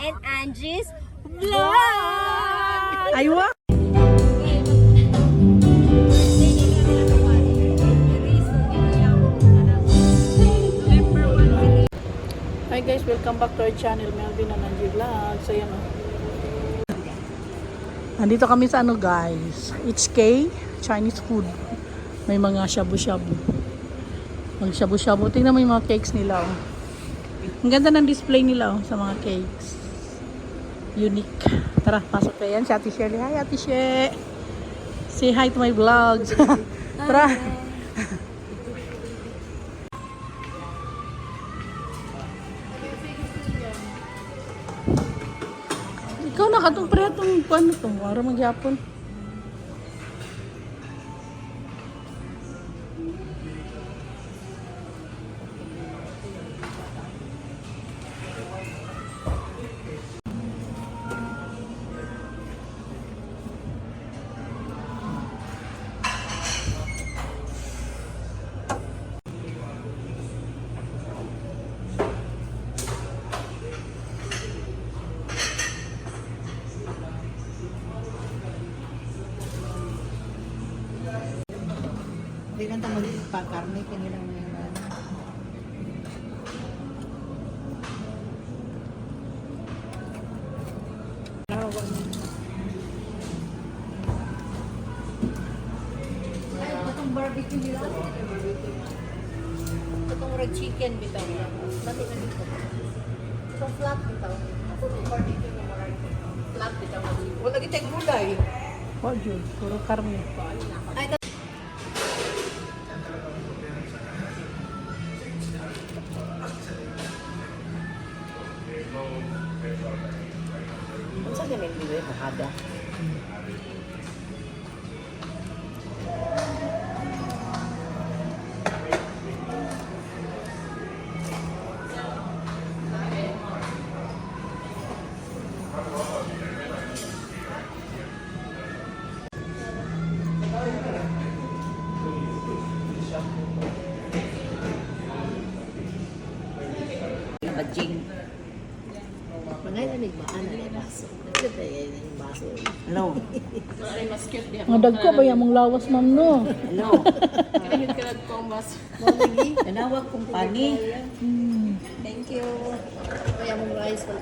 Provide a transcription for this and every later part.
and Angie's Vlog! Aywa! Hi guys, welcome back to our channel, Melvin and Angie Vlog. So yan o. Nandito kami sa ano guys, HK, Chinese food. May mga shabu-shabu. Mag shabu-shabu. Tingnan mo yung mga cakes nila oh. Ang ganda ng display nila oh, sa mga cakes. Unique. Tara, pasok tayo yan. Si Ate Shirley. Hi Ate She. Say hi to my vlogs. Tara. Ikaw nakatong pre itong paano ito? Para maghapon. Hindi lang tayo magpakarne, kinilang na yung ay, itong barbecue nila. Itong red chicken bitaw. Mati na dito. Itong flat bitaw. Itong barbecue na maray. Flat bitaw. Wala kita yung gulay. Oh, Jun. Puro karne. Ay, saan ganun dito yung kahada? Bajing. Mangay lamig ba? Ano na yung baso? Ito yung baso. Hello. Mga dagko ba yung mong lawas ma'am no? Hello. Nanawag kong pani. Thank you. Kaya mong rice wala.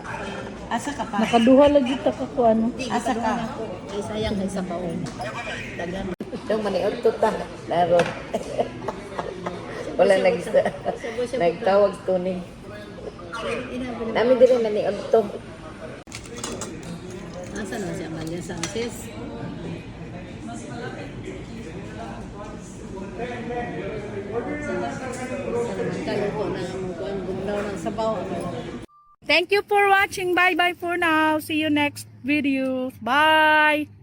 Asa ka pa? Nakaduha lagi ta ka ko ano. Asa ka? Sayang kay sa paon. Dagan. Yung maniot to ta. Larot. Wala nagtawag tuning. Namin din na ni Otto. Asa na si Amalia Sanchez? Thank you for watching. Bye bye for now. See you next video. Bye.